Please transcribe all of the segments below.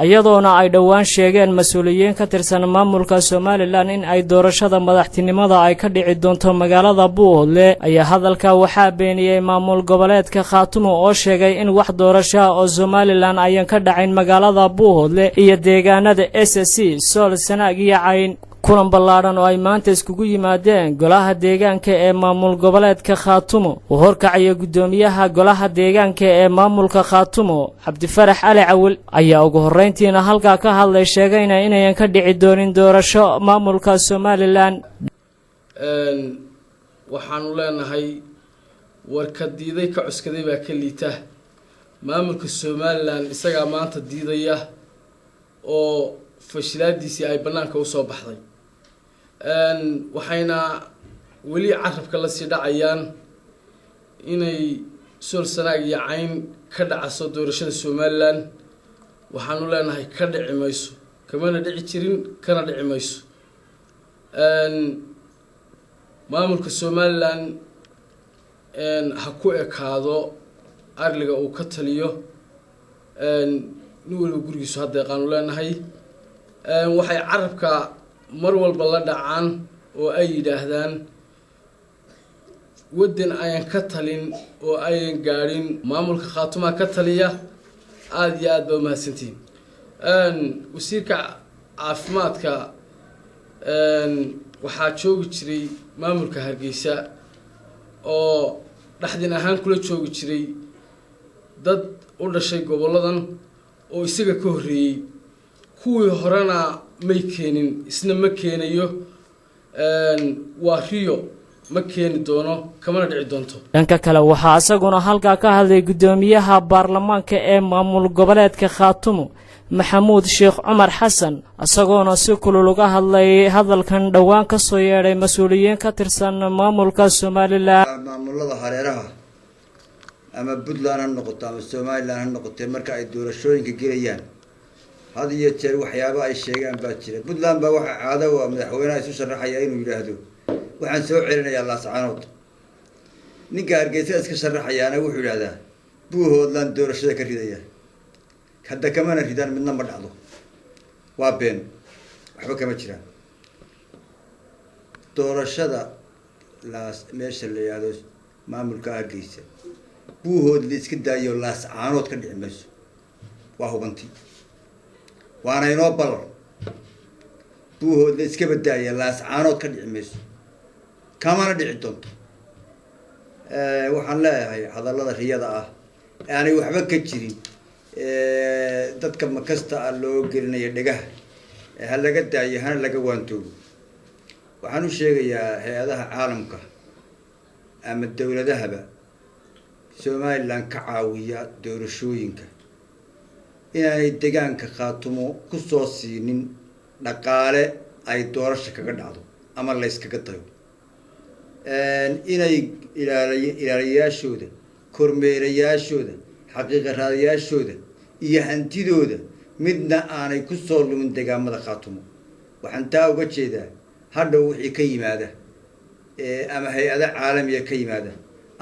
ayadoona ay dhawaan sheegeen mas'uuliyiin ka tirsan maamulka Somaliland in ay doorashada madaxtinimada ay ka dhici doonto magaalada Buuhoodle ayaa hadalka waxaa beeniyay maamul goboleedka Khaatumo oo sheegay in wax doorasho oo Somaliland ay ka dhaceen magaalada Buuhoodle iyo deegaanada SSC Sool Sanaag iyo Cayn kulan ballaaran oo ay maanta iskugu yimaadeen golaha deegaanka ee maamul goboleedka Khaatumo oo horkacaya gudoomiyaha golaha deegaanka ee maamulka Khaatumo Cabdifarax Ali Cawil ayaa ugu horeyntiina halka ka hadlay sheegayna inay ka dhici doonin doorasho maamulka Somaliland waxaanu leenahay warka diiday ka cuskaday baa ka liita maamulka Somaliland isaga maanta diidaya oo fashilaadiisi ay banaanka u soo baxday waxayna wali carabka la sii dhacayaan inay Sool Sanaag iyo Cayn ka dhacaso doorashada Somaliland waxaanu leenahay ka dhici mayso kamana dhici jirin kana dhici mayso maamulka Somaliland ha ku ekaado arliga uu ka taliyo nin walba gurigiisu hadda qaanu leenahay waxay carabka mar walba la dhacaan oo ay yiraahdaan wadan ayan ka talin oo ayan gaarin maamulka Khaatumo ka taliya aad iyo aad baa mahadsantiin wasiirka caafimaadka waxaa joogi jiray maamulka Hargeysa oo dhaxdin ahaan kula joogi jiray dad u dhashay goboladan oo isaga ka horeeyay kuwii horena may keenin isna ma keenayo waa riyo ma keeni doono kamana dhici doonto dhanka kale waxa asaguna halka ka hadlay gudoomiyaha baarlamaanka ee maamul goboleedka Khaatumo Maxamuud Sheekh Umar Xasan asagoona si kulul uga hadlay hadalkan dhawaan ka soo yeeray mas'uuliyiin ka tirsan maamulka Somaliland maamulada hareeraha ama Puntland noqoto ama Somaliland noqoto marka ay doorashooyinka gelayaan هذه يجري وحيابا أي شيء عن باكر بدلان بروح هذا ومدحونا يسوس الرحيين ويجهدوا وعن سوء علينا يا الله سبحانه نقار جيساس كسر الرحيانا وحول هذا بوه لان دور الشيء كريدية هذا كمان الهدان من نمر عضو وابين وحبك ما تشرا دور الشيء لاس ليش اللي هذا ما ملك أرجيسه بوه اللي يسكت يا الله سبحانه كريم بس وهو بنتي وانا ينوبل بوه لسك بداية لاس عانو كدع ميس كمان دع دونت waxaan leeyahay hadallada riyada ah yani waxba ka jirin dadka makasta loo gelinayo dhagaha hal laga daayo hana laga waantoobo waxaan u sheegayaa hay'adaha caalamka ama dawladahaba Somaliland ka caawiya doorashooyinka inay deegaanka Khaatumo ku soo siinin dhaqaale ay doorasho kaga dhacdo ama la iskaga tayo inay ilaaliyaashooda kormeerayaashooda xaqiiqa raadiyaashooda iyo hantidooda midna aanay ku soo lumin deegaamada Khaatumo waxaan taa uga jeedaa hadhow wixii ka yimaada ama hay'ada caalamiga ka yimaada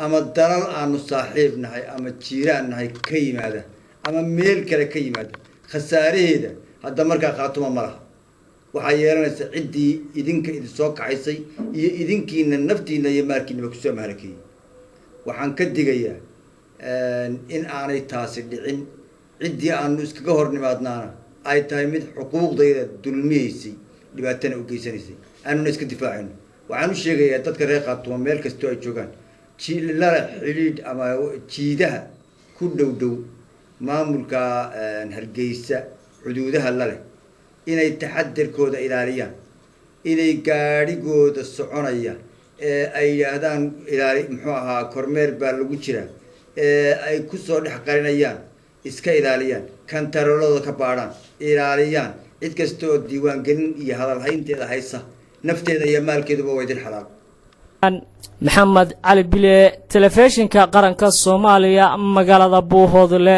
ama dalal aanu saaxiib nahay ama jiiraan nahay ka yimaada ama meel kale ka yimaado khasaaraheeda hadda marka Khaatumo malaha waxa yeelanaysa cidii idinka idin soo kacaysay iyo idinkiina naftiina iyo maalkiina ku soo mahalakay waxaan ka digayaa in aanay taasi dhicin cidii aanu iskaga hornimaadnaana ay tahay mid xuquuqdeeda dulmiyeysay dhibaatana u geysanaysay aanu iska difaacino waxaan u sheegayaa dadka reer Khaatumo meel kasto ay joogaan jiilada xiriid ama jiidaha ku dhow maamulka Hargeysa xuduudaha la leh inay taxadirkooda ilaaliyaan inay gaarigooda soconaya ay yiraahdaan ilaali muxuu ahaa kormeer baa lagu jira ay ku soo dhex qarinayaan iska ilaaliyaan kantarolada ka baaraan ilaaliyaan cid kasta oo diiwaan gelin iyo hadal haynteeda haysa nafteeda iyo maalkeeduba way dir xalaal Maxamed Ali Bile telefishinka qaranka Soomaaliya magaalada Buuhoodle